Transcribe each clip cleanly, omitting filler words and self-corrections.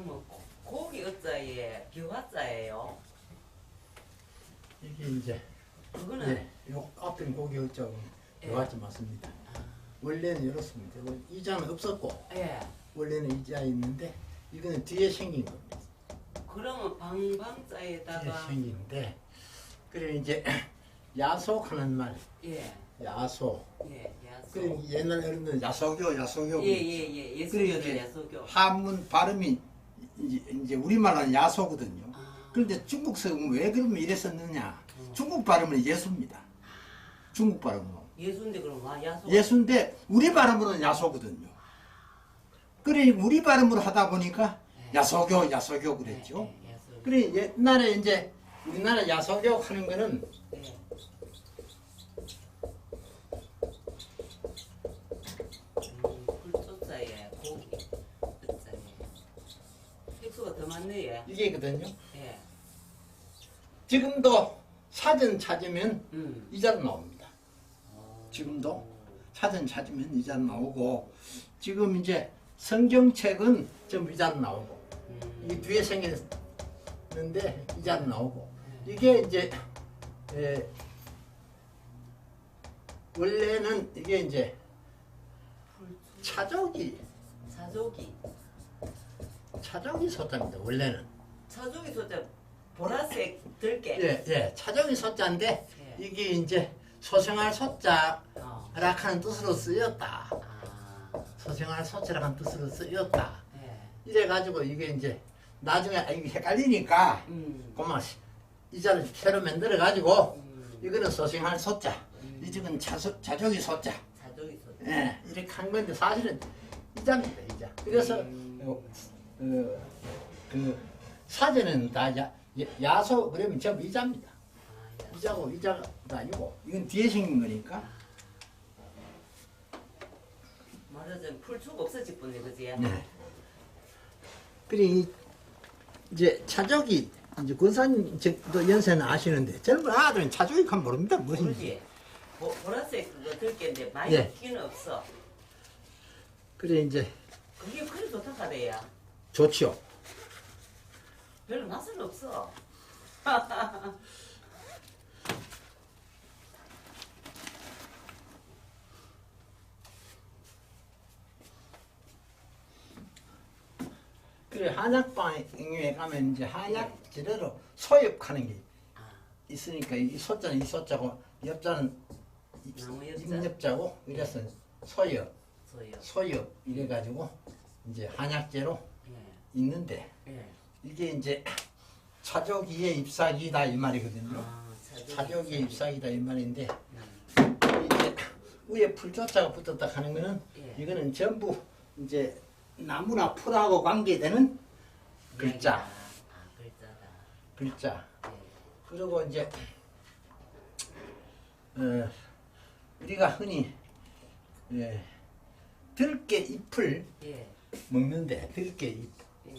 그러면 고기 어자에 비화자예요? 이게 이제 그거는 요 앞에 고기 어쩌고 예. 요하지 맞습니다. 원래는 이렇습니다. 이자는 없었고 예. 원래는 이자 있는데 이거는 뒤에 생긴 겁니다. 그러면 뒤에 방방자에다가 생긴데 그래 이제 야속하는 말 예. 야속. 예. 야소. 그래 옛날 어른들 야소교 예예예. 예수교는 야소교. 한문 발음이 이제 우리말은 야소거든요. 아. 그런데 중국서 왜 그러면 이랬었느냐? 중국 발음은 예수입니다. 중국 발음으로. 예수인데 그럼 와 야소. 예수인데 우리 발음으로는 야소거든요. 그래 우리 발음으로 하다 보니까 야소교 그랬죠. 예, 야소. 그래 옛날에 이제 우리나라 야소교 하는 거는 예. 불조자에 고기 어자에 획수가 더 많네. 이게거든요. 예. 지금도 사전 찾으면 이자로 나옵니다. 지금도 사전 찾으면 이자로 나오고 지금 이제 성경책은 전부 이자로 나오고 이 뒤에 생겼는데 이자로 나오고 이게 이제 원래는 이게 이제 차족이 소자입니다. 원래는 차족이 소자 보라색 들깨. 차족이 소자인데 예. 이게 이제 소생할 소자라 어. 하는 뜻으로 쓰였다. 아. 소생할 소자라 하는 뜻으로 쓰였다. 예. 이래가지고 이게 이제 나중에 이게 헷갈리니까 그만 이자를 새로 만들어가지고 이거는 소생할 소자, 이쪽은 자족이 소자. 자족이 소자. 예, 이렇게 한 건데 사실은 이자입니다, 이자. 그래서 그 사전은 다 야소 그러면 전부 이자입니다. 아, 야소. 이자고 이자가 아니고 이건 뒤에 생긴 거니까. 말하자면 풀축 없어질 뿐네 그지? 네. 그래 이제 차족이 이제 권사님도 연세는 아시는데 젊은 아들은 차족이 간 모릅니다 무엇인지. 모르지. 보라색 그거 들깨인데 많이 예. 기는 없어. 그래 이제 그게 그리 좋다 카대야. 좋지요. 별로 맛은 없어. 그래 한약방에 가면 이제 한약 재료로 소엽하는 게 아, 있으니까 이 소자는 이 소자고 옆자는 나무 엽자? 입엽자고 이래서 소엽 소요. 이래가지고 이제 한약재로 예. 있는데 예. 이게 이제 차조기의 잎사귀다 이 말이거든요. 아, 차조기의 잎사귀다 이 말인데 음. 이제 위에 풀조자가 붙었다 하는 거는 예. 이거는 전부 이제 나무나 풀하고 관계되는 글자. 아, 글자다. 글자. 예. 그리고 이제 우리가 흔히 들깨 잎을 예. 먹는데 들깨 잎. 예.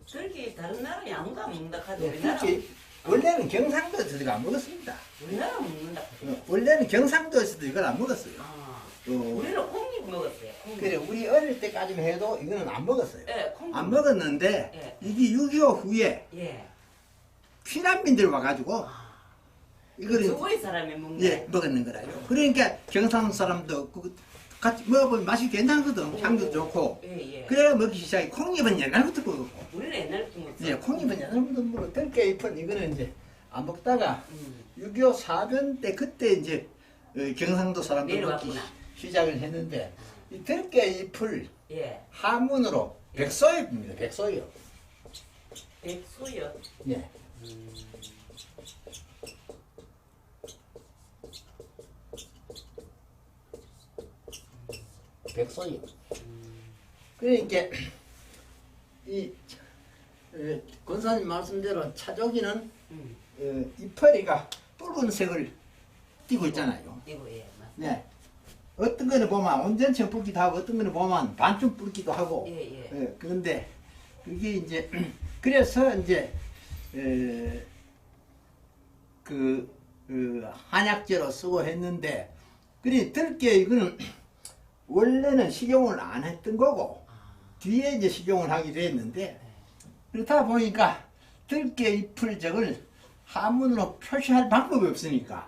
들깨 다른 나라에 아무가 먹는다 카대. 우리나라 들깨 잎. 원래는 경상도에서 이거 안 먹었습니다. 우리나라 먹는다 카대. 원래는 경상도에서도 이걸 안 먹었어요. 아, 어, 우리는 콩잎 먹었어요. 콩잎. 그래 우리 어릴 때까지만 해도 이거는 안 먹었어요. 예, 콩잎. 안 먹었는데 예. 이게 6.25 후에 예. 피난민들 와가지고 이거를 서구의 사람이 먹네. 먹었는 거라요. 그러니까 경상도 사람도 같이 먹어보면 맛이 괜찮거든. 향도 좋고. 예, 예. 그래야 먹기 시작해. 콩잎은 옛날부터 먹었고. 우리는 옛날부터 먹었어. 예, 콩잎은 옛날부터 먹고 들깨 잎은 이거는 이제 안 먹다가 6.25 사변 때 그때 이제 경상도 사람들 먹기 내려왔구나. 시작을 했는데 이 들깨 잎을 예. 한문으로 백소엽입니다. 백소엽. 백소엽. 예. 백소엽. 그러니까 이 권사님 말씀대로 차조기는 이파리가 붉은색을 띠고 있잖아요. 이거 예, 맞습니다. 네. 어떤 거는 보면 온전체 붉기도 하고 어떤 거는 보면 반쯤 붉기도 하고. 예, 예. 그런데 그게 이제 그래서 이제 한약재로 쓰고 했는데 그래 들깨 이거는 원래는 식용을 안 했던 거고 뒤에 이제 식용을 하기로 했는데 그렇다 보니까 들깨 잎을 저걸 한문으로 표시할 방법이 없으니까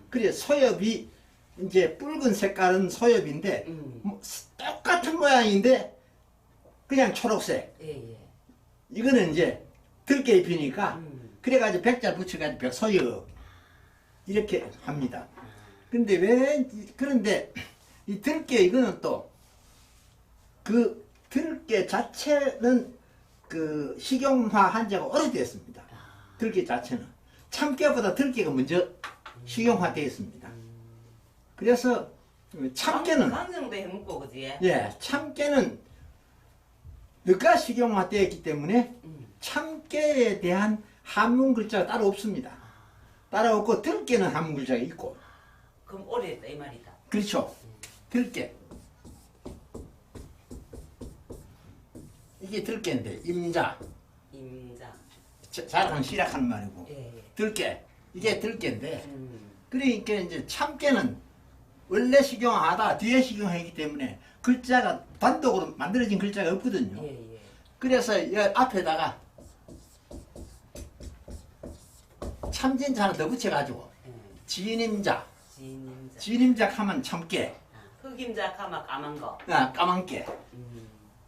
그래 소엽이 이제 붉은 색깔은 소엽인데 뭐 똑같은 모양인데 그냥 초록색. 예, 예. 이거는 이제 들깨 잎이니까 그래가지고 백자 붙여가지고 백소엽 이렇게 합니다. 근데 그런데 이 들깨 이거는 또 그 들깨 자체는 그 식용화한 지가 오래됐습니다. 들깨 자체는 참깨보다 들깨가 먼저 식용화되어 있습니다. 그래서 참깨는 강정도 해먹고 그지? 예, 참깨는 늦가 식용화되어 있기 때문에 참깨에 대한 한문 글자가 따로 없습니다. 따로 없고 들깨는 한문 글자가 있고. 그럼 오래됐다 이 말이다. 그렇죠. 들깨. 이게 들깨인데 임자. 임자. 자랑 시락하는 말이고. 예, 예. 들깨. 이게 들깨인데. 그러니까 이제 참깨는 원래 식용하다 뒤에 식용하기 때문에 글자가 단독으로 만들어진 글자가 없거든요. 예, 예. 그래서 이 앞에다가 참진자 하나 더 붙여가지고 진임자. 진임자. 진임자 하면 참깨. 흑임자 가마 까만 거. 까만깨.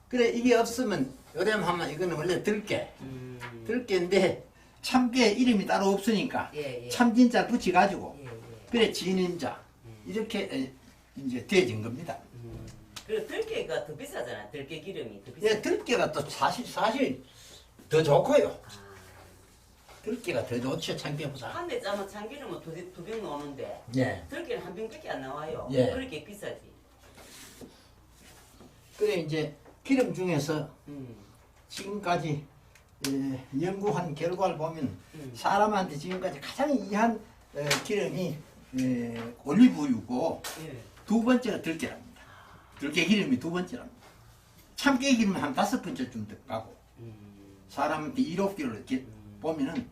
그래 이게 없으면 요즘 하면 이거는 원래 들깨. 들깨인데 참깨 이름이 따로 없으니까 예, 예. 참진자 붙여가지고 예, 예. 그래 진임자 이렇게 이제 되어진 겁니다. 그리고 들깨가 더 비싸잖아. 들깨 기름이 더 비싸. 예, 들깨가 또 사실 더 좋고요. 들깨가 더 좋죠 참깨보다. 한 대 짜면 참기름은 두 병 나오는데 예. 들깨는 한 병밖에 안 나와요. 예. 그렇게 비싸지. 그래 이제 기름 중에서 음. 지금까지 연구한 결과를 보면 사람한테 지금까지 가장 이한 기름이 올리브유고 예. 두 번째가 들깨랍니다. 들깨 기름이 두 번째랍니다. 참깨 기름은 한 5번째쯤 들어가고 사람한테 1호기를 이렇게 보면은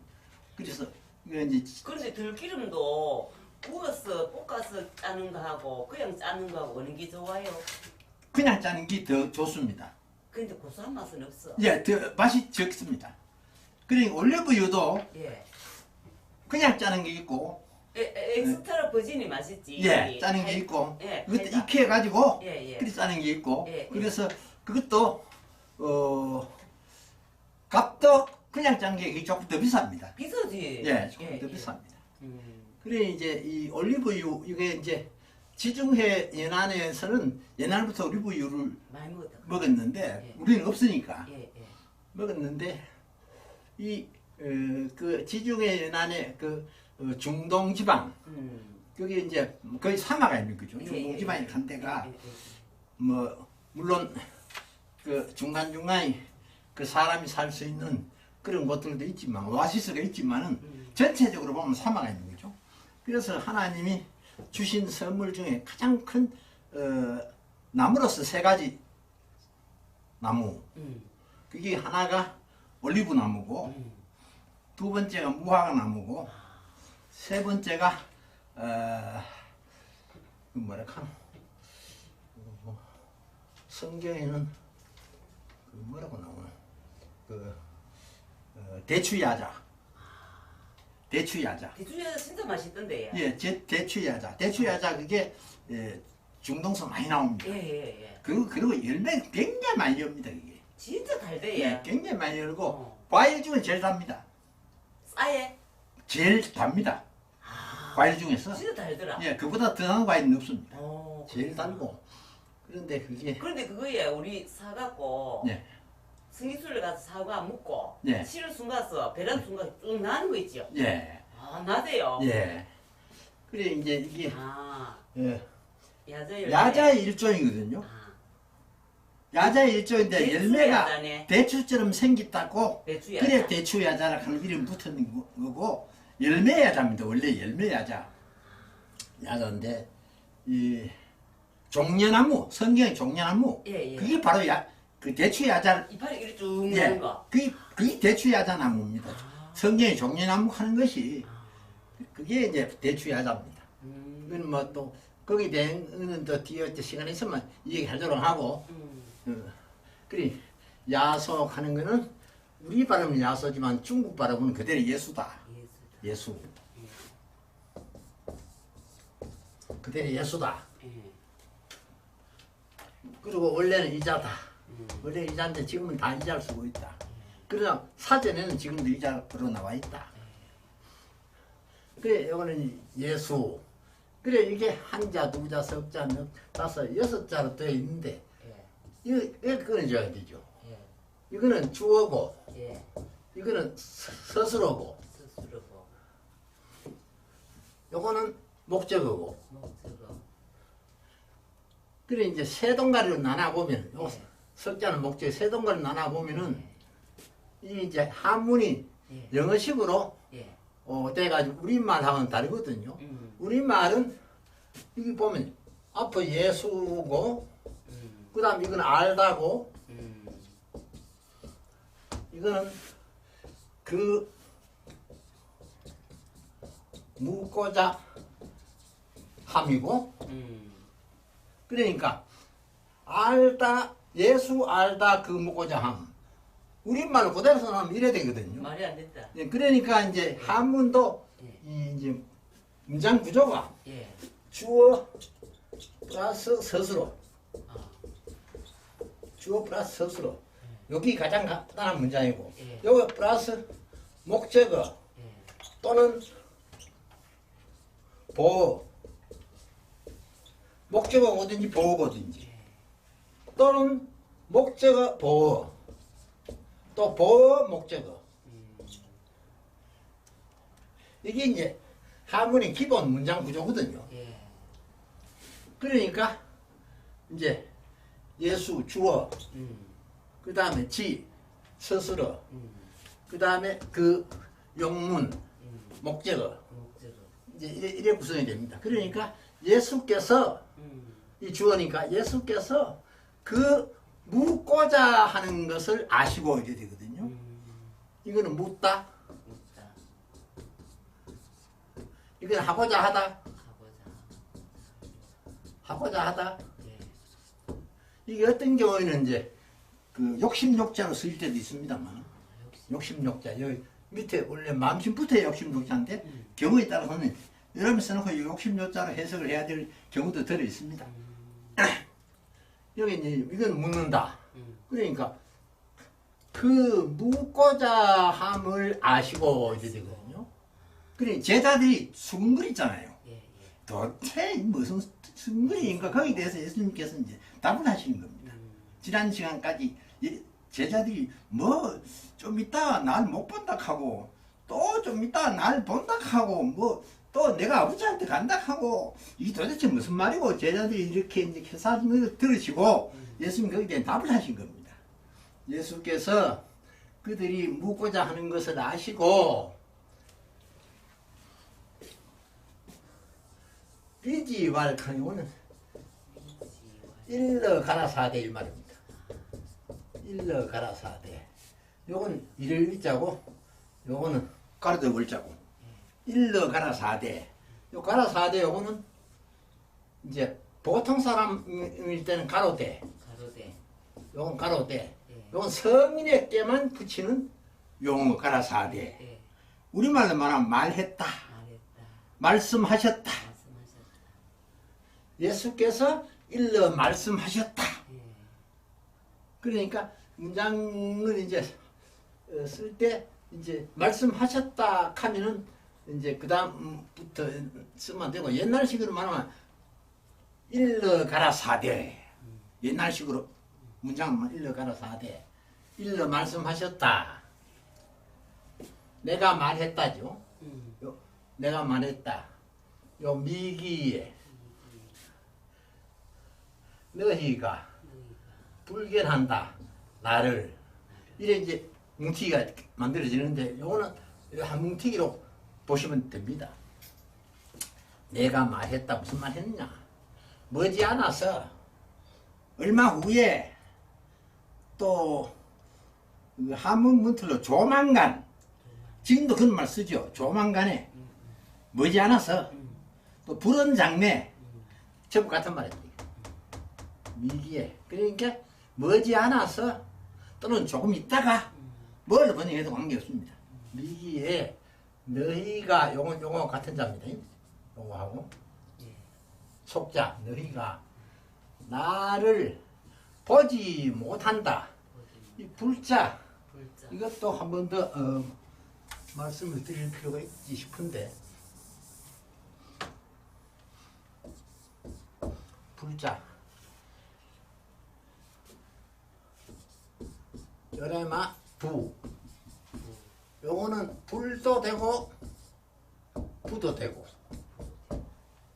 그래서 이거 이제 그런데 들기름도 구워서 볶아서 짜는 거하고 그냥 짜는 거하고 어느 게 좋아요? 그냥 짜는 게 더 좋습니다. 근데 고소한 맛은 없어. 예, 더 맛이 적습니다. 그러니까 올리브유도 예. 그냥 짜는 게 있고 엑스트라 버진이 맛있지. 예, 짜는 게 있고 예, 그것도 달다. 익혀가지고 예, 예. 그리 짜는 게 있고 예, 예. 그래서 그것도 값도 그냥 짜는 게 조금 더 비쌉니다. 비싸지. 예, 조금 더 비쌉니다. 음. 그래 이제 이 올리브유 이게 이제 지중해 연안에서는 옛날부터 올리브유를 많이 먹었다. 먹었는데 예. 우리는 없으니까 예, 예. 먹었는데 이 그 지중해 연안의 그 중동 지방 그게 이제 거의 사막 아닙니까 그죠? 예, 중동 예, 지방에 예. 간 데가 예, 예, 예. 뭐 물론 그 중간중간에 그 사람이 살 수 있는 그런 곳들도 있지만 오아시스가 있지만은 전체적으로 보면 사막 아닙니까 그죠? 그래서 하나님이 주신 선물 중에 가장 큰 나무로서 3가지 나무 그게 하나가 올리브 나무고 두 번째가 무화과 나무고 세 번째가 그 뭐라 카노 성경에는 그 뭐라고 나오나 그 대추야자 대추야자 진짜 맛있던데. 예, 대추야자 대추야자 그게 중동서 많이 나옵니다. 예. 그리고 열매 굉장히 많이 엽니다 그게. 진짜 달대. 예, 굉장히 많이 열고 과일 중에 제일 답니다. 싸예? 제일 답니다. 과일 중에서. 진짜 달더라. 예, 그보다 더 나은 과일은 없습니다. 제일 그렇구나. 달고. 그런데 그게 그런데 그거에 우리 사갖고 예, 승리술에 가서 사과 먹고 예. 치를 순 가서 배란 순 가서 쭉 나는 거 있죠. 예, 나대요. 예. 그래 이제 이게 야자 열매. 야자의 일종이거든요. 야자의 일종인데 대추 열매가 야자네. 대추처럼 생겼다고 대추야자. 그래 대추야자라 하는 이름 붙은 거고 열매야자입니다. 원래 열매야자. 야자인데 이 종려나무 성경의 종려나무 예. 그게 바로 그 대추야자 이파리 이렇게 쭉 예, 나는 거. 그게 대추야자 나무입니다. 성경의 종려나무 하는 것이 그게 이제 대추야자입니다. 그건 뭐 또 거기 대해서는 또 뒤에 시간 있으면 얘기하도록 하고 그래 야속하는 거는 우리 발음은 야소지만 중국 발음은 그대로 예수다. 예수. 그대로 예수다. 그리고 원래는 이자다. 원래 이자인데 지금은 다 이자를 쓰고 있다. 그러나 사전에는 지금도 이자로 나와 있다. 그래 이거는 예수. 그래 이게 한자, 두자, 석자, 넉, 다섯, 여섯 자로 되어 있는데 이거 끊어줘야 되죠. 이거는 주어고 이거는 서술어고 요거는 목적어고. 그래 이제 세 동가리로 나눠보면 요 석자는 목적어 세 동가리로 나눠보면은 이 이제 한문이 영어식으로 돼가지고 우리말하고는 다르거든요. 우리말은 여기 보면 앞에 예수고 그 다음 이거는 알다고 이거는 그 묻고자 함이고 그러니까 알다 예수 알다 그 묻고자 함 우리말로 그대로 써놓으면 이래 되거든요. 말이 안 된다. 그러니까 이제 한문도 이제 문장 구조가 주어 플러스 서술어 주어 플러스 서술어 여기 가장 간단한 문장이고 여기 플러스 목적어 또는 보어 목적어 어딘지 보어거든지 또는 목적어 보어 또 보어 목적어 이게 이제 한문의 기본 문장 구조거든요. 그러니까 이제 예수 주어 그 다음에 지 서술어 그 다음에 그 용문 목적어 이제 이래 구성이 됩니다. 그러니까 예수께서 이 주어니까 예수께서 그 묻고자 하는 것을 아시고 이래 되거든요. 이거는 묻다 이건 하고자 하다 하고자 하다 이게 어떤 경우에는 이제 그 욕심욕자로 쓰일 때도 있습니다만 욕심욕자 여기 밑에 원래 마음심부터 욕심욕자인데 경우에 따라서는 이러면 써놓고 욕심욕자로 해석을 해야 될 경우도 들어 있습니다. 여기 이제 이건 묻는다. 그러니까 그 묻고자 함을 아시고 이래 되거든요. 그래 제자들이 수근거리잖아요. 도대체 무슨 수근거리인가 거기에 대해서 예수님께서 이제 답을 하시는 겁니다. 지난 시간까지 제자들이 뭐 좀 이따 날 못 본다 하고 또 좀 이따 날 본다 하고 뭐 또 내가 아버지한테 간다 하고 이 도대체 무슨 말이고 제자들이 이렇게 이제 해사하는 걸 들으시고 예수님 거기에 대한 답을 하신 겁니다. 예수께서 그들이 묻고자 하는 것을 아시고 비지왈 강요는 일러 가라사대 이 말입니다. 일러 가라사대 요건 일을 일자고 요거는 가르도 월자고 일러 가라사대 요 가라사대 요거는 이제 보통 사람일 때는 가로대 요건 가로대 요건 성인에게만 붙이는 용어 가라사대 우리말로 말하면 말했다 말씀하셨다 예수께서 일러 말씀하셨다. 그러니까 문장을 이제 쓸 때 이제 말씀하셨다 하면은 이제 그 다음부터 쓰면 되고 옛날식으로 말하면 일러 가라사대 옛날식으로 문장만 일러 가라사대 일러 말씀하셨다. 내가 말했다죠. 내가 말했다. 요 미기에 너희가 불견한다 나를 이래 이제 뭉티기가 만들어지는데 요거는 한 뭉티기로 보시면 됩니다. 내가 말했다 무슨 말 했느냐 머지않아서 얼마 후에 또 한문 문틀로 조만간 지금도 그런 말 쓰죠. 조만간에 머지않아서 또 불은 장래 전부 같은 말입니다. 미기에 그러니까 머지않아서 또는 조금 있다가 뭘 번역해도 관계없습니다. 미기에 너희가 요거 같은 자입니다. 요거하고 예. 속자 너희가 나를 보지 못한다. 이 불자 불자. 이것도 한 번 더 말씀을 드릴 필요가 있지 싶은데 불자 열애마 부 요거는 불도 되고 부도 되고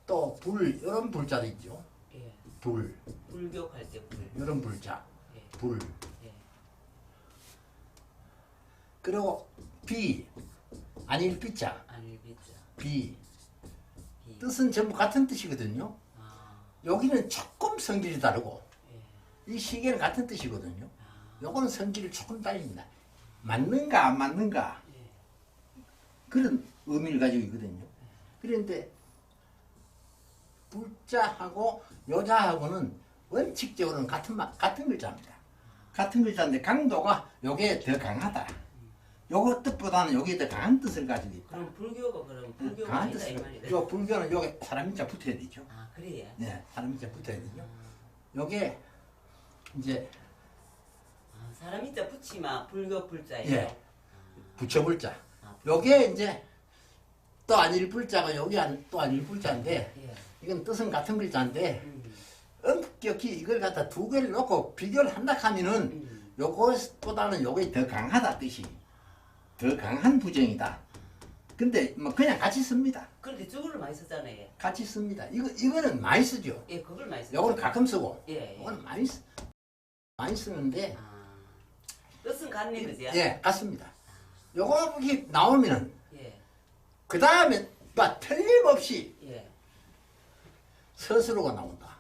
또 불 이런 불자도 있죠. 예. 불 불교할 때 불. 이런 불자 예. 불 예. 그리고 비 아닐 비자 안일비자. 비 비. 뜻은 전부 같은 뜻이거든요. 아. 여기는 조금 성질이 다르고 예. 이 시계는 같은 뜻이거든요. 아. 요거는 성질이 조금 다릅니다. 맞는가 안 맞는가 예. 그런 의미를 가지고 있거든요. 그런데 불자하고 여자하고는 원칙적으로는 같은 글자입니다. 같은 글자인데 강도가 요게 더 강하다. 요거 뜻보다는 요게 더 강한 뜻을 가지고 있다. 그럼 불교가 그럼 불교가 강한 아니다 이 뜻을. 말이네. 요 불교는 요게 사람 인자 붙어야 되죠. 아 그래요? 네, 사람 인자 붙어야 되죠. 요게 이제 아, 사람 이자 붙이면 불교 불자예요. 예. 부처불자. 아, 요게 이제 또 아닐 불자가 여기 또 아닐 불자인데 예. 이건 뜻은 같은 글자인데 음. 엄격히 이걸 갖다 두 개를 놓고 비교를 한다 하면은 요것보다는 요게 더 강하다 뜻이 더 강한 부정이다. 근데 뭐 그냥 같이 씁니다. 그렇게 저걸로 많이 썼잖아요. 같이 씁니다. 이거는 많이 쓰죠. 예, 그걸 많이 썼. 요거는 가끔 쓰고 예. 예. 요거는 많이 쓰는데 아. 뜻은 같네 그지? 예 같습니다. 요거 이렇게 나오면은 예. 그 다음에 막 틀림없이 예. 서술어가 나온다.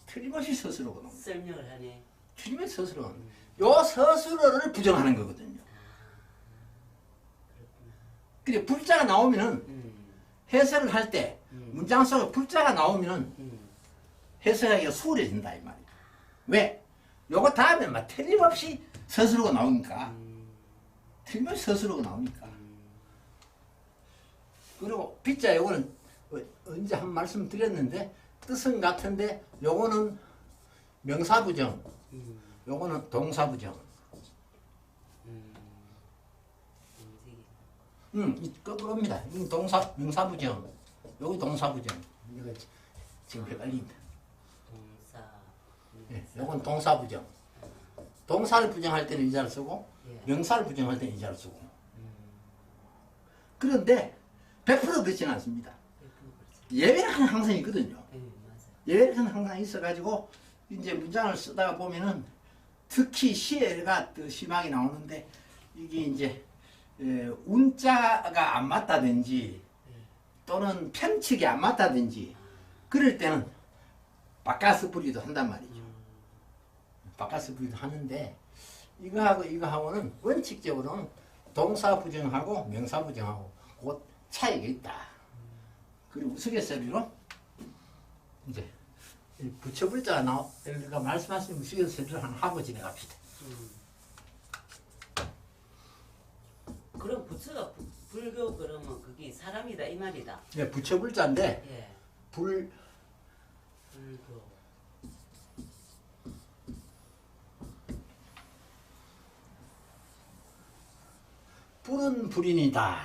틀림없이 서술어가 나온다. 설명을 하네. 틀림없이 서술어가 나온다. 요 서술어를 부정하는 거거든요. 그래 불자가 나오면은 해설을 할 때 문장 속에 불자가 나오면은 해석하기가 수월해진다 이 말이야. 왜? 요거 다음에 막 틀림없이 서술어가 나오니까. 틀림없이 서술어가 나오니까. 그리고 비자 요거는 언제 한 말씀 드렸는데 뜻은 같은데 요거는 명사부정 요거는 동사부정 거꾸로입니다. 이건 명사부정 여기 동사부정 이거 지금 헷갈린다. 동사. 예, 요건 동사부정 동사를 부정할 때는 이자를 쓰고 예. 명사를 부정할 때는 이자를 쓰고 그런데 100% 그렇지는 않습니다. 예외는 항상 있거든요. 예, 맞아요. 예외는 항상 있어가지고 이제 문장을 쓰다가 보면은 특히 시에가 더 심하게 나오는데 이게 이제 운자가 안 맞다든지 또는 편측이 안 맞다든지 그럴 때는 바카스 부리도 한단 말이죠. 바카스 부리도 하는데 이거하고는 원칙적으로는 동사 부정하고 명사 부정하고 그 차이가 있다. 그리고 우스갯소리로 이제 부처불자가 우리가 말씀하신 우스갯소리를 하나 하고 지나갑시다. 그럼 부처가 불교 그러면 그게 사람이다 이 말이다. 예, 부처불자인데 예. 불 불교. 불은 불인이다.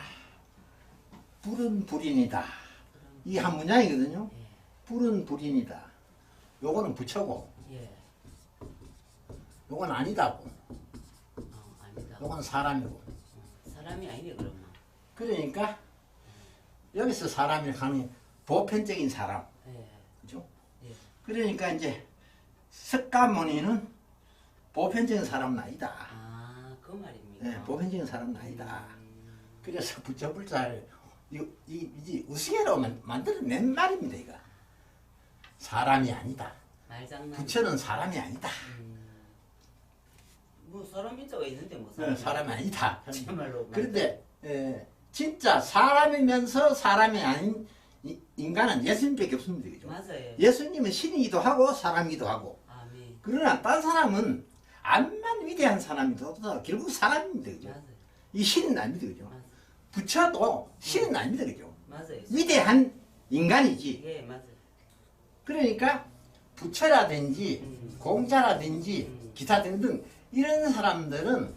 불은 불인이다. 이 한 문장이거든요. 예. 불은 불인이다. 요거는 부처고 예. 요건 아니다고. 아니다. 요건 사람이고. 사람이 아니네 그러면. 그러니까 여기서 사람이 하는 보편적인 사람. 예. 그죠? 예. 그러니까 이제 석가모니는 보편적인 사람은 아니다. 아, 그 말입니다. 네, 보편적인 사람은 아니다. 그래서 부처불자를 이제 우스개로 만들어낸 말입니다. 이거 사람이 아니다. 말장난. 부처는 사람이 아니다. 뭐 사람 인자가 있는데 뭐 네, 사람이 아니다. 참말로. 그런데 진짜 사람이면서 사람이 아닌 인간은 예수님밖에 없습니다. 그죠? 맞아요. 예수님은 신이기도 하고 사람이기도 하고 아멘. 그러나 딴 사람은 암만 위대한 사람이더라도 결국 사람입니다. 그죠? 맞아요. 이 신은 아닙니다. 그죠? 맞아요. 부처도 신은 아닙니다. 그죠? 맞아요. 위대한 인간이지. 예, 맞아요. 그러니까 부처라든지 공자라든지 음. 기타 등등 이런 사람들은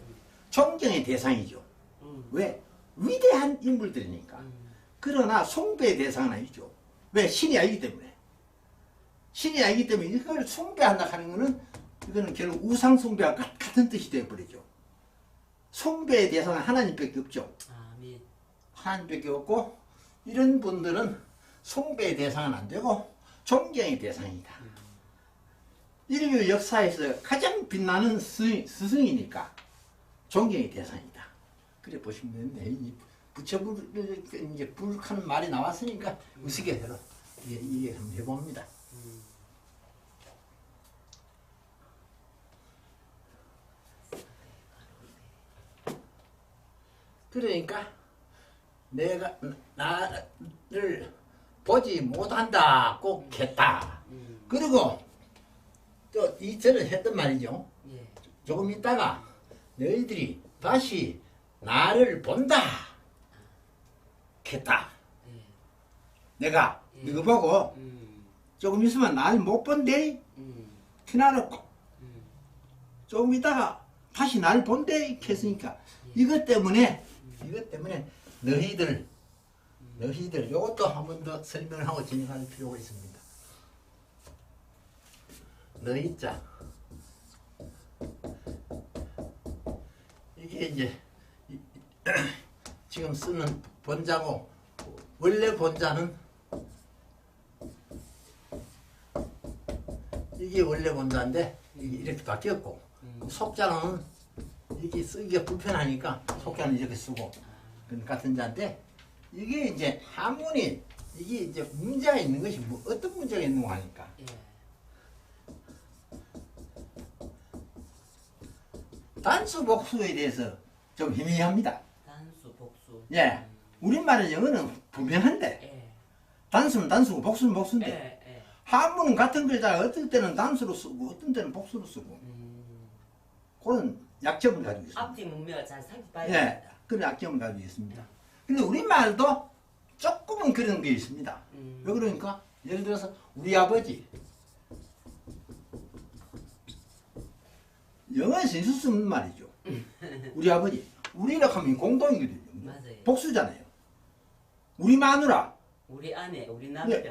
존경의 대상이죠. 왜? 위대한 인물들이니까. 그러나 숭배의 대상은 아니죠. 왜? 신이 아니기 때문에. 신이 아니기 때문에 이걸 숭배한다 하는 거는 이거는 결국 우상 숭배와 같은 뜻이 되어버리죠. 숭배의 대상은 하나님밖에 없죠. 아멘. 하나님밖에 없고 이런 분들은 숭배의 대상은 안 되고 존경의 대상이다. 인류 역사에서 가장 빛나는 스승이니까 존경의 대상이다. 그래 보시면 되는데 이 부처불을 이제 불하는 말이 나왔으니까 우스갯소리로 이해 한번 해봅니다. 그러니까 내가 나를 보지 못한다 꼭 했다. 그리고 또 이전에 했던 말이죠. 예. 조금 있다가 너희들이 다시 나를 본다 했다. 예. 내가 예. 이거 보고 음. 조금 있으면 날 못 본대 티나놓고 조금 있다가 다시 날 본대 했으니까 이것 때문에 너희들 이것도 한 번 더 설명을 하고 진행할 필요가 있습니다. 너희자 이게 이제 지금 쓰는 본자고 원래 본자는 이게 원래 본자인데 이게 이렇게 바뀌었고 속자는 이게 쓰기가 불편하니까 속자는 이렇게 쓰고 그런 같은 자인데 이게 이제 한문이 이게 이제 문제가 있는 것이 뭐 어떤 문제가 있는 거 하니까 예. 단수 복수에 대해서 좀 희미합니다. 단수, 복수. 예, 우리말은 영어는 분명한데 예. 단수는 단수고 복수는 복수인데 예. 예. 한문은 같은 글자가 어떨 때는 단수로 쓰고 어떤 때는 복수로 쓰고 그런 약점을 가지고 있습니다. 앞뒤 문맥을 잘 살펴봐야 예, 됩니다. 그런 약점을 가지고 있습니다. 근데 우리말도 조금은 그런 게 있습니다. 왜 그러니까 예를 들어서 우리 아버지 영어에서 있을 수 없는 말이죠. 우리 아버지 우리라고 하면 공동이거든요. 맞아요. 복수잖아요. 우리 마누라 우리 아내, 우리 남편.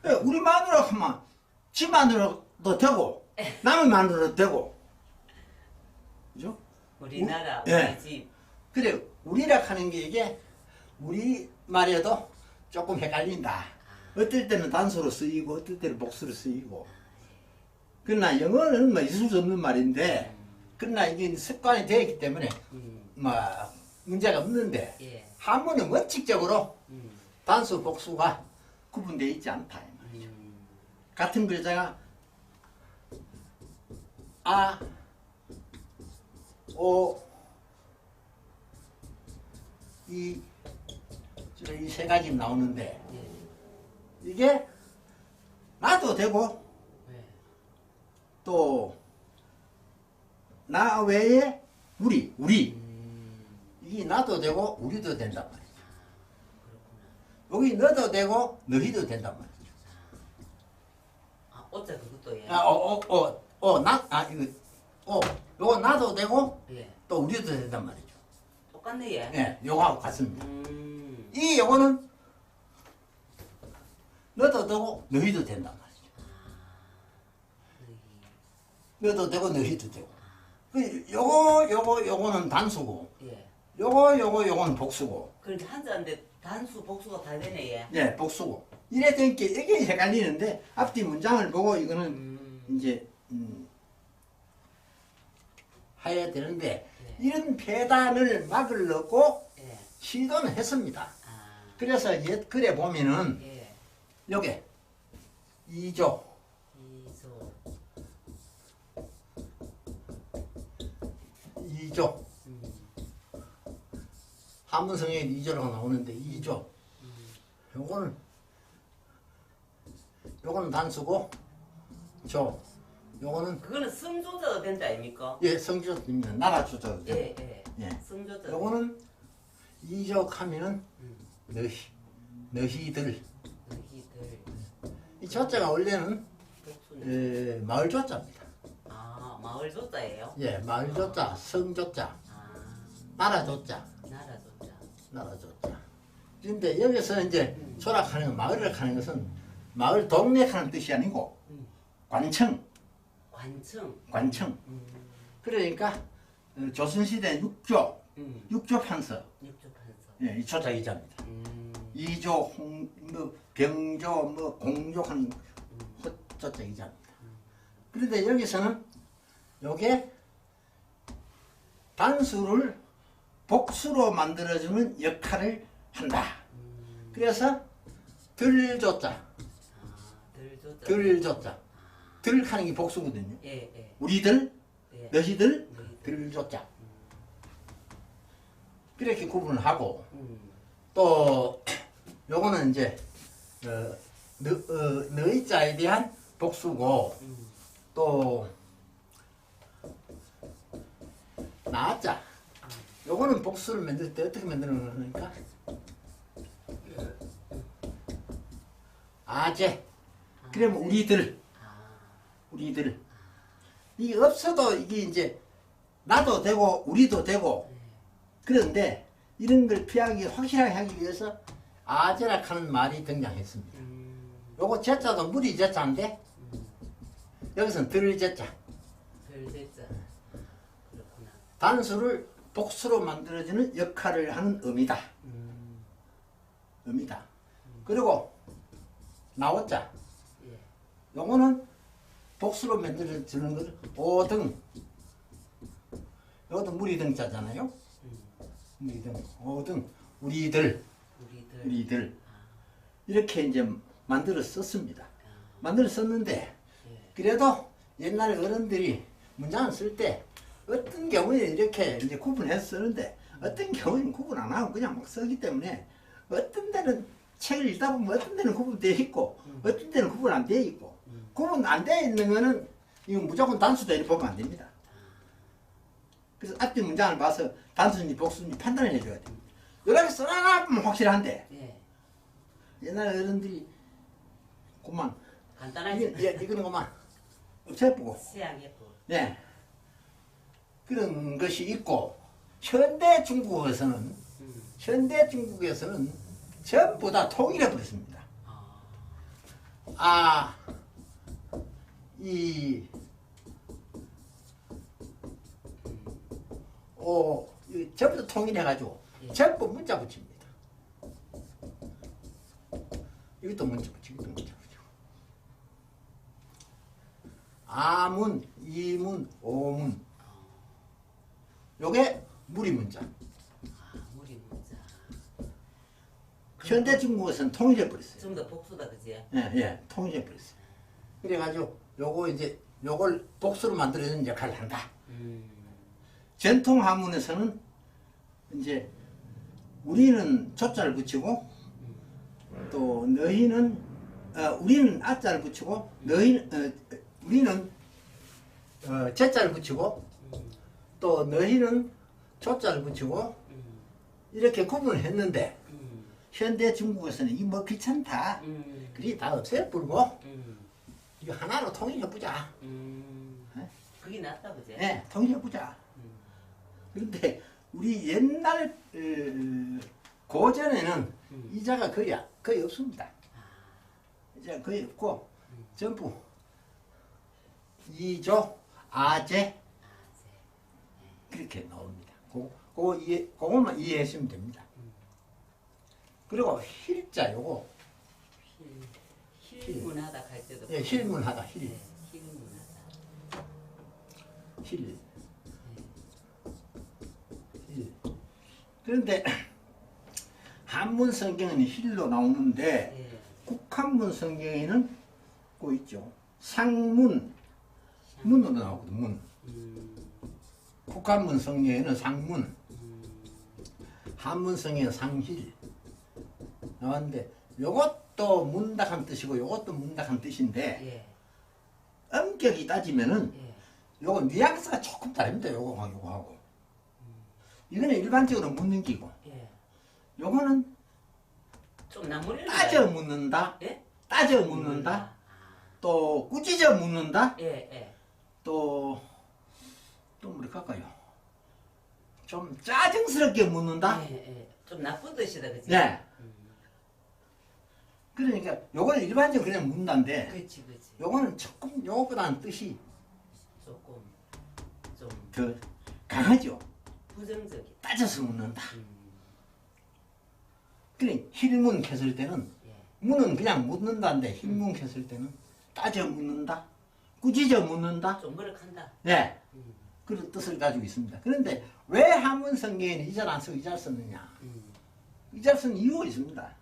예, 우리 마누라 하면 지 마누라도 되고 남의 마누라도 되고 그죠? 우리나라, 예. 우리 집. 그래 우리라 하는 게 이게 우리 말에도 조금 헷갈린다. 어떨 때는 단수로 쓰이고 어떨 때는 복수로 쓰이고 그러나 영어는 뭐 있을 수 없는 말인데 그러나 이게 습관이 되어 있기 때문에 뭐 문제가 없는데 예. 한문은 원칙적으로 단수 복수가 구분되어 있지 않다 이 말이죠. 같은 글자가 아, 오, 이 세 가지 나오는데 예. 이게 나도 되고 예. 또 나 외에 우리 이게 나도 되고 우리도 된단 말이죠. 여기 너도 되고 너희도 된단 말이죠. 아, 어째 그것도 예. 요거 나도 되고 예. 또 우리도 된단 말이죠. 똑같네 예. 예, 요거하고 같습니다. 이 요거는 너도 되고 너희도 된단 말이죠. 너도 되고 너희도 되고. 요거는 단수고, 예. 요거는 복수고. 그런데 한자인데 단수, 복수가 다 되네 예. 예, 복수고. 이래 되니까 이게 헷갈리는데 앞뒤 문장을 보고 이거는 이제 해야 되는데 예. 이런 폐단을 막으려고 예. 시도는 했습니다. 아. 그래서 옛 글에 보면은 예. 요게 2조 이소. 2조 한문성에 2조라고 나오는데 2조 요거는 단수고 조 요거는 그거는 성조자도 된다 아닙니까? 예 성조입니다. 나라 조자도 돼요. 예. 예. 성조자. 요거는 이족하면은 너희들. 너희들. 이 조자가 원래는 복수네. 마을 조자입니다. 아, 마을 조자예요? 예, 마을 조자, 성 조자, 아, 나라 조자, 나라 조자. 나라 조자. 그런데 여기서 이제 조락하는 마을을 하는 것은 마을 동네하는 뜻이 아니고 관청, 관청. 그러니까 조선시대 육조, 육조 판서, 육조판서. 예, 이 조자 이자입니다. 이조, 병조, 공조 하는 조자 이자입니다. 그런데 여기서는 요게 단수를 복수로 만들어주는 역할을 한다. 그래서 들조자, 들조자. 들조자, 들 하는 게 복수거든요. 예. 우리들, 예. 너희들, 너희들. 들조자. 이렇게 구분을 하고 음. 또 요거는 이제 너희자에 대한 복수고 또 나자 요거는 복수를 만들 때 어떻게 만드는 거니까 아재 그러면 우리들 이게 없어도 이게 이제 나도 되고 우리도 되고 그런데 이런 걸 피하기 확실하게 하기 위해서 아재라 하는 말이 등장했습니다. 요거 제자도 무리 제자인데 여기서는 들 제자 들제자. 그렇구나. 단수를 복수로 만들어주는 역할을 하는 의미다. 의미다. 그리고 나오자 예. 요거는 복수로 만들어주는 것을 오등 요것도 무리등자잖아요. 무리등 오등 우리들 이렇게 이제 만들어 썼습니다. 만들어 썼는데 그래도 옛날 어른들이 문장을 쓸 때 어떤 경우에 이렇게 이제 구분해서 쓰는데 어떤 경우에는 구분 안 하고 그냥 막 쓰기 때문에 어떤 데는 책을 읽다 보면 어떤 데는 구분되어 있고 어떤 데는 구분 안 되어 있고 구분 안 되어 있는 거는 이거 무조건 단수다 이렇게 보면 안 됩니다. 그래서 앞뒤 문장을 봐서 단수인지 복수인지 판단을 해줘야 됩니다. 이렇게 써놔보면 확실한데 예. 옛날 어른들이 그만 간단하지. 이거는 그만 없애보고 시향해보. 네. 그런 것이 있고 현대 중국에서는 전부 다 통일해 버렸습니다. 전부 다 통일해 가지고 전부 문자 붙입니다. 이것도 문자 붙이고 이것도 문자 붙이고 아문, 이문, 오문 요게 무리문자. 무리문자. 현대 중국에서는 통일해 버렸어요. 좀 더 복수다 그지? 예, 통일해 버렸어요. 그래가지고 요거 이제 요걸 복수로 만들어주는 역할을 한다. 전통 한문에서는 이제 우리는 조자를 붙이고 또 너희는 우리는 아자를 붙이고 우리는 제자를 붙이고 또 너희는 조자를 붙이고 이렇게 구분을 했는데 현대 중국에서는 이 뭐 귀찮다. 그리 다 없애버리고 이거 하나로 통일해보자. 그게 낫다 그지? 네, 통일해보자. 그런데 우리 옛날 고전에는 이자가 거의 없습니다. 이자가 거의 없고 전부 이조, 아재 그렇게 나옵니다. 그것만 이해하시면 됩니다. 그리고 힐자 요거 힐문하다 갈 때도 예, 힐문하다 힐. 네, 힐문하다. 힐. 그런데 한문 성경은 힐로 나오는데 예. 국한문 성경에는 그 있죠. 상문 문으로 나오거든. 문. 국한문 성경에는 상문, 한문 성경에는 상힐 나왔는데 요것도 문닭한 뜻이고 요것도 문닭한 뜻인데 예. 엄격히 따지면은 예. 요거 뉘앙스가 조금 다릅니다. 요거하고 요거하고. 이거는 일반적으로 묻는 기고. 예. 요거는 좀 나무를 따져 묻는다. 예? 따져 묻는다. 또 꾸짖어 묻는다. 예, 예. 또 뭐랄까 할까요? 좀 짜증스럽게 묻는다. 예, 예. 좀 나쁜 뜻이다, 그치? 네. 그러니까 요거는 일반적으로 그냥 묻는다인데 그치, 그치. 요거는 조금 요거보다는 뜻이 조금, 좀 더 강하죠. 부정적이다. 따져서 묻는다. 그래 힐문 켰을 때는 문은 그냥 묻는다인데 힐문 켰을 때는 따져 묻는다. 꾸짖어 묻는다. 좀 뭐락한다. 네. 그런 뜻을 가지고 있습니다. 그런데 왜 한문 성경에는 이 잘 안 쓰고 이 잘 썼느냐? 이 잘 쓴 이유가 있습니다.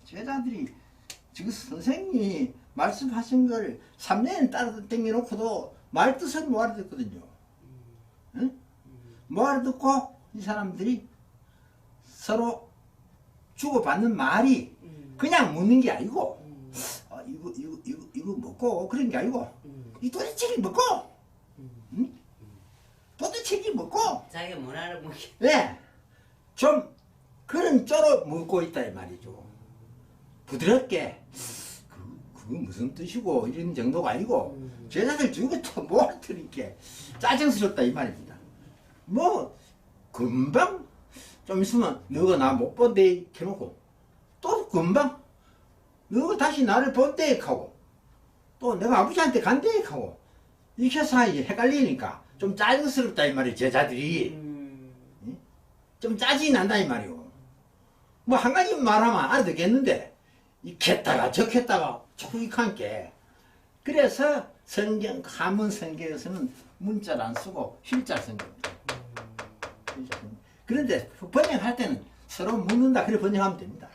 제자들이 지금 선생님이 말씀하신 걸 3년 따라 땡겨놓고도 말 뜻을 못 알아듣거든요. 응? 못 알아듣고 이 사람들이 서로 주고받는 말이 그냥 묻는 게 아니고 이거 먹고 그런 게 아니고 이 도대체기 먹고 응? 도대체기 먹고 자기가 못 알아보게. 네. 좀 그런 쪽으로 묻고 있다 이 말이죠. 부드럽게 그거 무슨 뜻이고 이런 정도가 아니고 제자들 중에도 못 알아들으니까 짜증스럽다 이 말입니다. 뭐 금방 좀 있으면 너가 나 못 본데 해놓고 또 금방 너가 다시 나를 본데 하고 또 내가 아버지한테 간대 하고 이렇게 사이에 헷갈리니까 좀 짜증스럽다 이 말이에요. 제자들이 좀 짜증이 난다 이 말이요. 뭐 한 가지 말하면 알아듣겠는데 이 켰다가 저 켰다가 조익한게 그래서 성경 한문 성경에서는 문자를 안 쓰고 실자 성경입니다. 그런데 번역할 때는 서로 묻는다 그래 번역하면 됩니다.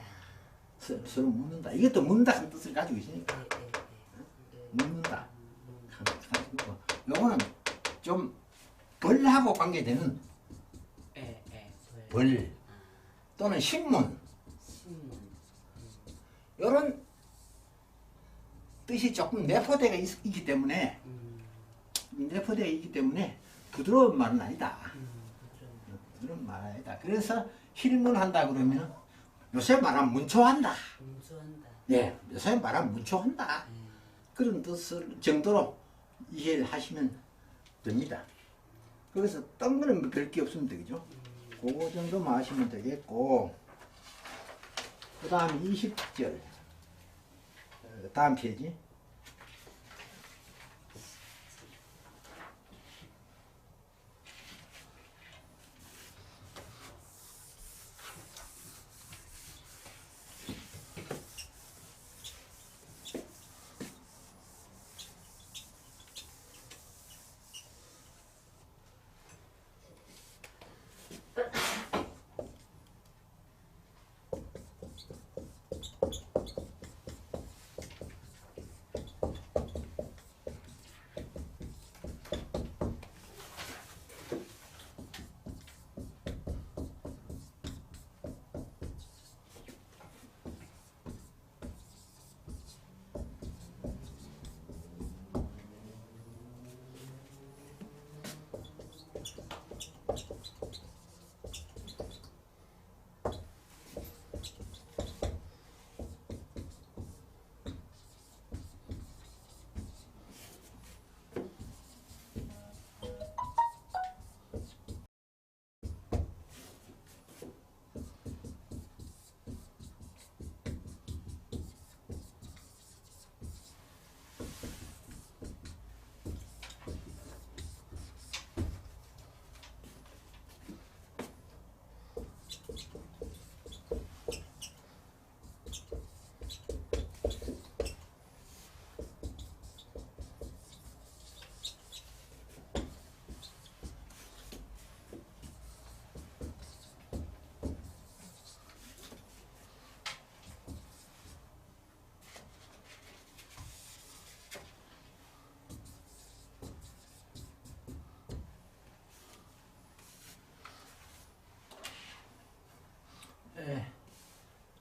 서로 묻는다. 이것도 묻는다 하는 뜻을 가지고 있으니까 묻는다. 가지고 요거는 좀 벌하고 관계되는 벌 또는 신문 요런 뜻이 조금 내포되어 있기 때문에 내포되어 있기 때문에 부드러운 말은 아니다. 부드러운 말은 아니다. 그래서 힐문한다 그러면 요새 말하면 문초한다. 문초한다. 네, 요새 말하면 문초한다. 그런 뜻을 정도로 이해하시면 됩니다. 그래서 딴 거는 별 게 없으면 되겠죠. 그거 정도만 하시면 되겠고 그 다음 20절 다음 페이지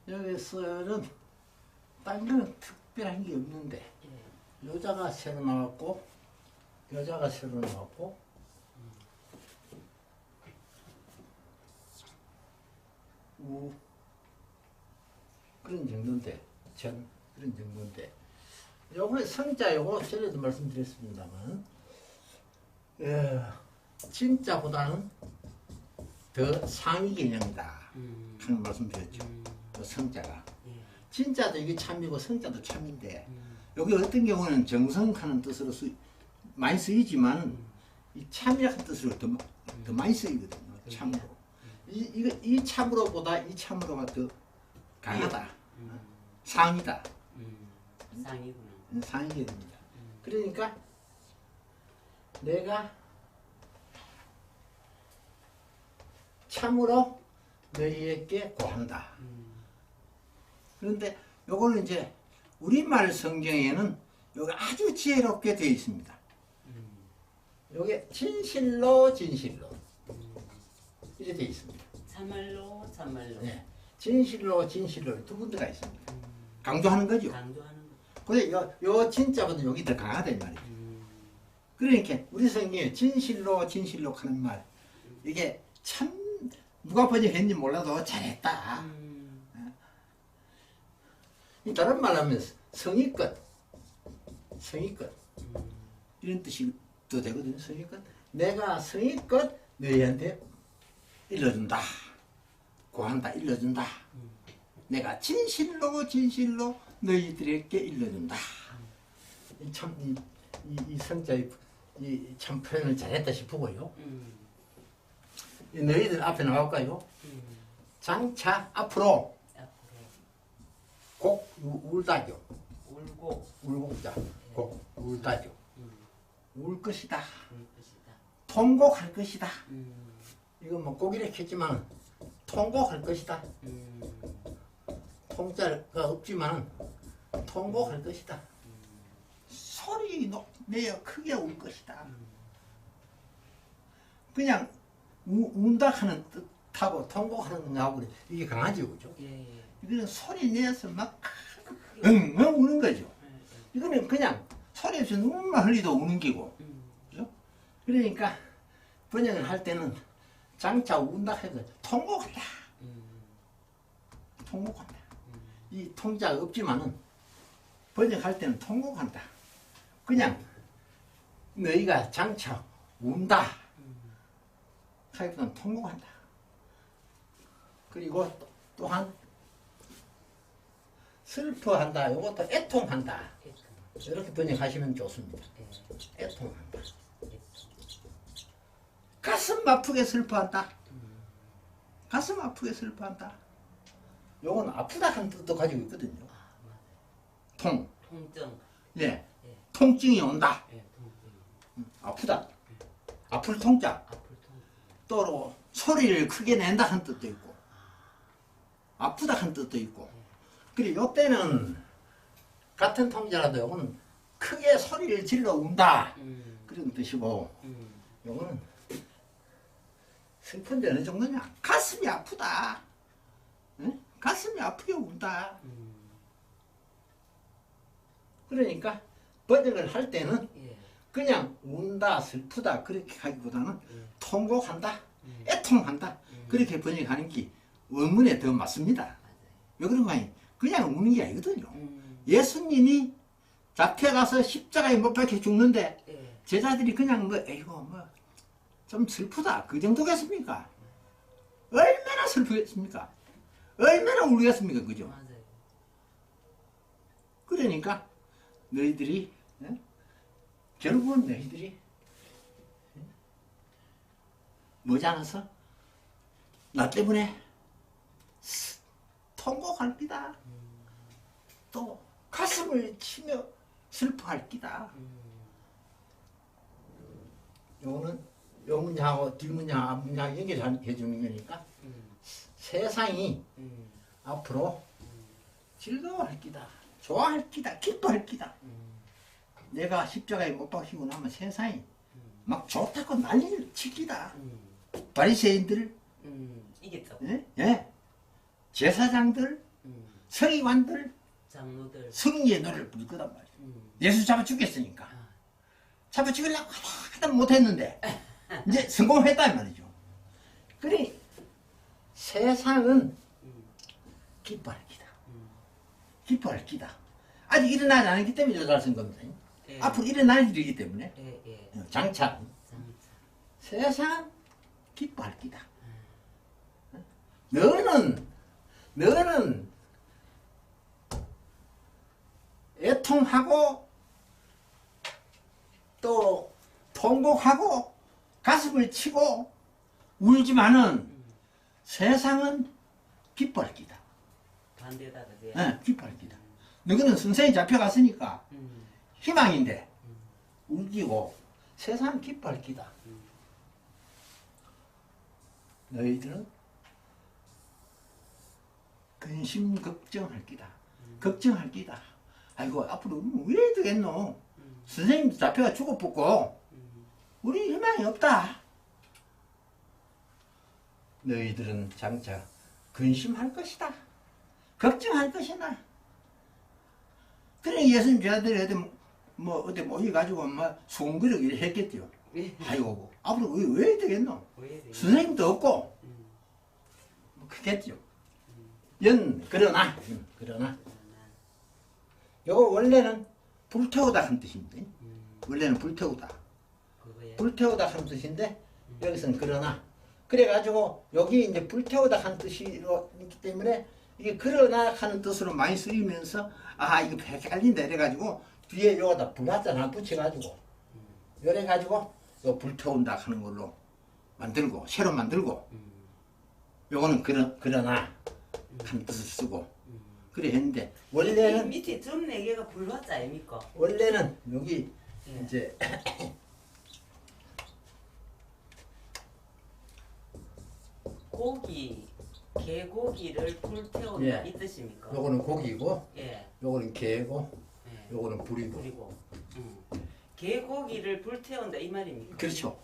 여기서는 딴 거는 특별한 게 없는데 요 여자가 새로 나왔고 여자가 새로 나왔고 우 그런 정도인데 전 그런 정도인데 요번에 성자 요거 전에도 말씀드렸습니다만 진짜보다는 더 상위 개념이다 하는 말씀드렸죠. 성자가 진짜도 이게 참이고 성자도 참인데 여기 어떤 경우는 정성하는 뜻으로 많이 쓰이지만 이 참이라는 뜻으로 더 많이 쓰이거든요. 참으로 이 참으로보다 이 참으로가 더 강하다. 상이다. 상이구나. 상이게 됩니다. 그러니까 내가 참으로 너희에게 고한다. 그런데 요거는 이제 우리말 성경에는 여기 아주 지혜롭게 되어 있습니다. 요게 진실로 진실로 이렇게 되어 있습니다. 참말로 참말로. 네. 진실로 진실로 두 군데가 있습니다. 강조하는 거죠. 강조하는 거. 근데 요 진짜보다 여기 더 강하다 이 말이에요. 그러니까 우리 성경에 진실로 진실로 하는 말 이게 참 누가 번역했는지 몰라도 잘했다. 이 다른 말로 하면 성의껏 이런 뜻이 또 되거든요. 성의껏 내가 성의껏 너희한테 일러준다. 고한다. 일러준다. 내가 진실로 진실로 너희들에게 일러준다. 이 성자의 참 표현을 잘했다 싶고요. 너희들 앞에 나올까요? 장차 앞으로 곡 울다죠. 울곡자 곡 울다죠. 울 것이다. 통곡할 것이다. 이거 뭐 곡이라 했지만 통곡할 것이다. 통자가 없지만 통곡할 것이다. 소리 내어 크게 울 것이다. 그냥 운다 하는 뜻하고 통곡하는 거하고 이게 강하죠, 그죠? 이거는 소리 내서 막 엉엉 우는 거죠. 이거는 그냥 소리 없이 눈만 흘리도 우는 기고, 그죠? 그러니까 번역을 할 때는 장차 운다 해서 통곡한다. 통곡한다. 이 통자가 없지만은 번역할 때는 통곡한다. 그냥 너희가 장차 운다. 하기보다는 통곡한다. 그리고 또한 슬퍼한다. 이것도 애통한다. 이렇게 번역하시면 좋습니다. 애통한다. 가슴 아프게 슬퍼한다. 가슴 아프게 슬퍼한다. 요건 아프다 하는 뜻도 가지고 있거든요. 통증. 예. 통증이 온다. 아프다. 아플 통자. 또 소리를 크게 낸다 하는 뜻도 있고 아프다 하는 뜻도 있고 그리고 요때는 같은 통자라도 요거는 크게 소리를 질러 운다 그런 뜻이고 요거는 슬픈데 어느 정도냐 가슴이 아프다. 응? 가슴이 아프게 운다. 그러니까 번역을 할 때는 그냥 운다 슬프다 그렇게 하기보다는 통곡한다 애통한다 그렇게 번역하는 게 원문에 더 맞습니다. 왜 그런가 하니 그냥 우는 게 아니거든요. 예수님이 잡혀가서 십자가에 못 박혀 죽는데 제자들이 그냥 뭐 에이고 뭐 좀 슬프다 그 정도겠습니까? 얼마나 슬프겠습니까? 얼마나 울겠습니까? 그죠? 그러니까 너희들이 결국은 너희들이 머지않아서 나 때문에 통곡할 기다. 또 가슴을 치며 슬퍼할 기다. 요거는 요 문장하고 뒷문장 앞문장 연결해 주는 거니까 세상이 앞으로 즐거워할 기다. 좋아할 기다. 기뻐할 기다. 내가 십자가에 못 박히고 나면 세상이 막 좋다고 난리를 치기다. 바리새인들, 이겠죠. 예? 제사장들, 서기관들, 장로들, 승리의 노래를 부를 거란 말이야. 예수 잡아 죽겠으니까. 잡아 죽이려고 하다 못했는데 이제 성공했다 이 말이죠. 그래 세상은 기뻐할 기다. 기뻐할 기다. 아직 일어나지 않았기 때문에 여자를 쓴 겁니다. 예. 앞으로 일어날 일이기 때문에 예, 예. 장차 세상 기뻐할 기다. 너는 애통하고 또 통곡하고 가슴을 치고 울지만은 세상은 기뻐할 기다. 반대다 그지? 네, 기뻐할 기다. 너는 선생이 잡혀갔으니까 희망인데 울기고 세상은 기뻐할 기다. 너희들은 근심 걱정할 기다. 걱정할 기다. 아이고 앞으로 왜 되겠노? 선생님도 잡혀가 죽어붙고 우리 희망이 없다. 너희들은 장차 근심할 것이다. 걱정할 것이다. 그래 예수님 제자들이 어디 모여가지고 수군거리고 이렇게 했겠죠. 아이고 앞으로 왜 되겠노? 선생님도 없고 그겠죠. 그러나 요거 원래는 불태우다 한 뜻입니다. 원래는 불태우다. 불태우다 한 뜻인데 여기서는 그러나. 그래가지고 여기 이제 불태우다 한 뜻이로 있기 때문에 이게 그러나 하는 뜻으로 많이 쓰이면서 아 이거 헷갈린다 이래가지고 뒤에 요거다 불화자 하나 붙여가지고 이래가지고 요 불태운다 하는 걸로 만들고 새로 만들고 요거는 그러나 하는 뜻을 쓰고 그래 했는데 원래는 밑에 점 4개가 불화자 아닙니까? 원래는 여기 예. 이제 고기, 개고기를 불태운다 예. 이 뜻입니까? 요거는 고기고 예. 요거는 개고 예. 요거는 불이고 그리고 개고기를 불태운다 이 말입니까? 그렇죠.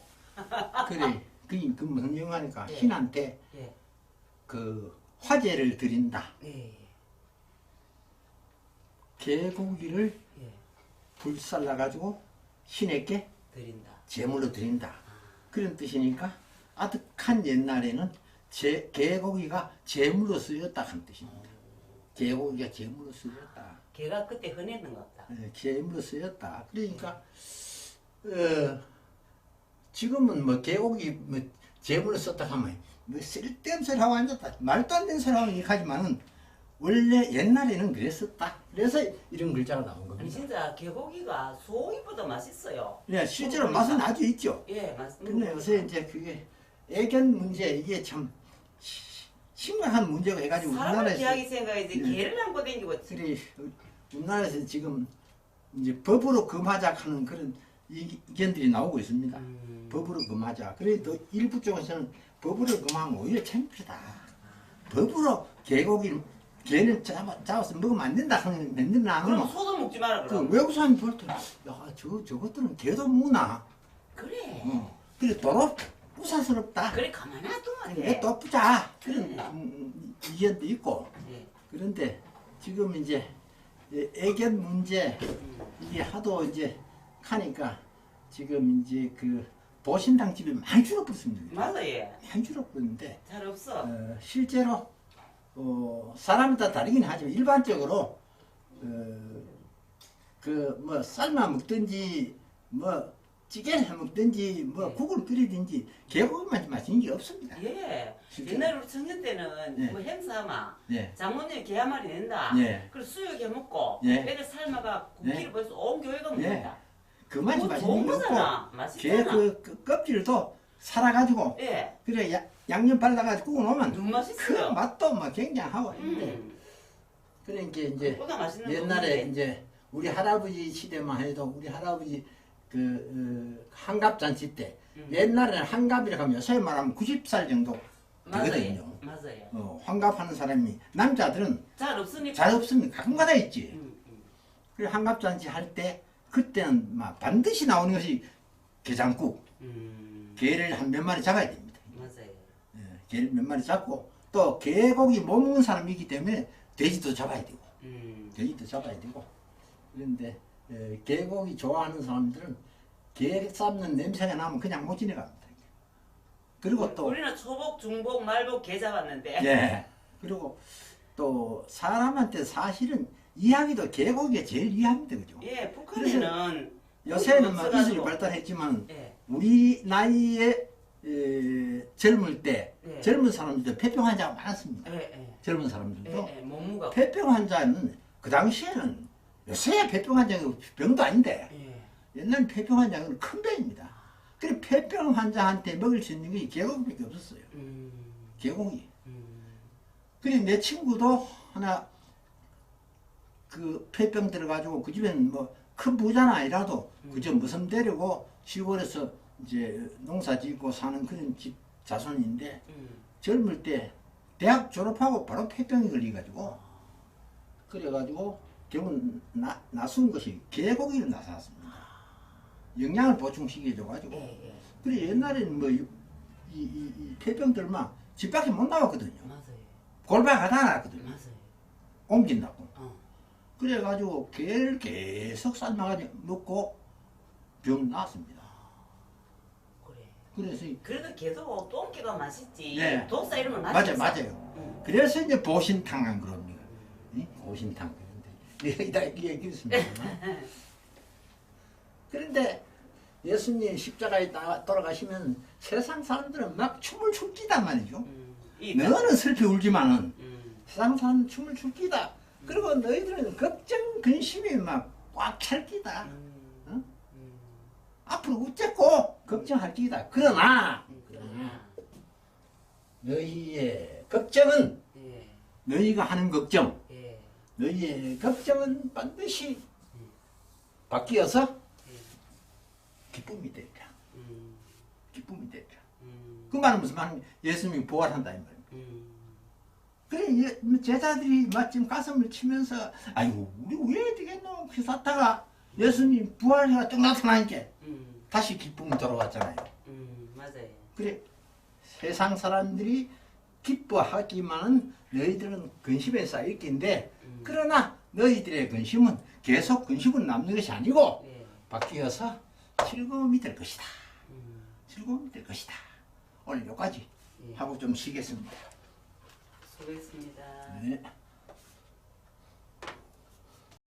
그래 그 무슨 영화니까 예. 신한테 예. 그 화제를 드린다. 예. 개고기를 예. 불살라 가지고 신에게 드린다. 제물로 드린다. 그런 뜻이니까 아득한 옛날에는 개고기가 제물로 쓰였다 하는 뜻입니다. 개고기가 제물로 쓰였다. 개가 그때 흔했는 것 같다. 제물로 쓰였다. 그러니까 지금은 뭐 개고기 뭐 제물로 썼다 하면 뭐 쓸데없는 소리 하고 앉았다. 말도 안 되는 소리 하고 이렇게 하지만은 원래 옛날에는 그랬었다. 그래서 이런 글자가 나온 겁니다. 아니 진짜 개고기가 소고기보다 맛있어요. 예, 실제로 맛은 아주 있죠. 예, 맞습니다. 근데 요새 이제 그게 애견 문제 이게 참 심각한 문제가 해가지고 사람을 귀하게 생각해야지 예. 개를 안고 다니고 그리 우리나라에서 지금 이제 법으로 금하자 하는 그런 의견들이 나오고 있습니다. 법으로 금하자. 그래도 일부 쪽에서는 법으로 금하면 오히려 창피하다. 법으로 개는 잡아서 먹으면 안 된다 하는 맨날 그럼 나오면 소도 먹지 마라 그 그럼. 외국 사람이 볼 때, 야, 저것들은 개도 무나. 그래. 그래, 도로 부사스럽다. 그래 가만히 놔두면 그래, 돼. 또 부자. 그런 그래. 의견도 있고. 예. 그런데 지금 이제 애견 문제, 이게 하도 이제 하니까 지금 이제 그 보신당 집이 많이 줄어들었습니다. 맞아 예. 많이 줄어들었는데, 잘 없어. 실제로, 사람이 다 다르긴 하지만 일반적으로, 뭐 삶아 먹든지, 뭐 찌개를 해 먹든지, 뭐 국을 끓이든지 개고기만 마시는 게 없습니다. 예. 실제로. 옛날에 우리 청년 때는 예. 뭐 행사마 예. 장모님 개 한 마리 낸다. 예. 그리고 수육 해 먹고 예. 애들 삶아가 예. 국기를 벌써 온 교회가 예. 먹는다. 그만 그거 마시는 좋은 게 없고, 거잖아. 개 맛있잖아. 그 껍질도 살아가지고, 예. 그래 양념 발라가지고 구워 놓으면 너무 그 맛있어요. 맛도 막 굉장하고 했는데, 그러니까 이제 그보다 맛있는 거 옛날에 없는데. 이제 우리 할아버지 시대만 해도 우리 할아버지 한갑잔치 때 옛날에는 한갑이라고 하면 요새 말하면 90살 정도 되거든요. 맞아요. 환갑하는 사람이 남자들은 잘 없으니까. 잘 없으면 가끔가다 있지. 음. 그래 한갑잔치 할 때 그때는 막 반드시 나오는 것이 게장국. 게를 한 몇 마리 잡아야 됩니다. 맞아요. 게를 몇 마리 잡고 또 개고기 못 먹는 사람이 있기 때문에 돼지도 잡아야 되고 돼지도 잡아야 되고 그런데 계곡이 좋아하는 사람들은 게 삶는 냄새가 나면 그냥 못 지나갑니다. 그리고 또 우리는 초복, 중복, 말복 개 잡았는데. 예. 그리고 또 사람한테 사실은 이야기도 계곡이 제일 이해합니다. 그죠? 예, 북한에는 요새는 막 없어가지고. 기술이 발달했지만 예. 우리 나이에 젊을 때 예. 젊은 사람들도 폐병 환자가 많았습니다. 예, 예. 젊은 사람들도 예, 예, 몸무가. 폐병 환자는 그 당시에는 요새 폐병 환자는 병도 아닌데 예. 옛날 폐병 환자는 큰 병입니다. 그래 폐병 환자한테 먹을 수 있는 게 계곡밖에 없었어요. 계곡이. 그래 내 친구도 하나 그 폐병 들어가지고 그 집에는 뭐 큰 부자는 아니라도 그저 무슨 데리고 시골에서 이제 농사 짓고 사는 그런 집 자손인데 젊을 때 대학 졸업하고 바로 폐병이 걸려가지고 그래가지고 결국 나순 것이 개고기를 나섰습니다. 영양을 보충시켜줘가지고 예, 예. 그래 옛날에는 뭐 이 폐병들만 집 밖에 못 나왔거든요. 맞아요. 골반 가다 나왔거든요. 맞아요. 옮긴다고. 어. 그래가지고 개를 계속 삶아가지고 먹고 병 나왔습니다. 그래. 그래서 그래도 계속 똥개가 맛있지. 네. 독사 이런 건 맞아요, 맛있어. 맞아요. 그래서 이제 보신탕한 그럽니다. 보신탕 그런데 이따 얘기했습니다. 그런데 예수님 십자가에 돌아가시면 세상 사람들은 막 춤을 출 끼단 말이죠. 너는 슬피 울지만은 세상 사람은 춤을 출 끼다. 그리고 너희들은 걱정 근심이 막 꽉 찰 끼다. 어? 앞으로 어쨌고 걱정할 끼다. 그러나 너희의 걱정은 예. 너희가 하는 걱정, 예. 너희의 걱정은 반드시 바뀌어서 기쁨이 되리라. 기쁨이 되리라. 그 말은 무슨 말이냐? 예수님이 부활한다 이 말입니다. 그래 제자들이 마침 가슴을 치면서 아이고 우리 왜 되겠노? 그랬다가 예수님 부활해가 뚝 나타나니까 다시 기쁨이 돌아왔잖아요. 맞아요. 그래 세상 사람들이 기뻐하기만은 너희들은 근심에 쌓일긴데 그러나 너희들의 근심은 계속 근심은 남는 것이 아니고 예. 바뀌어서 즐거움이 될 것이다. 즐거움이 될 것이다. 오늘 여기까지 예. 하고 좀 쉬겠습니다. 수고했습니다. 네.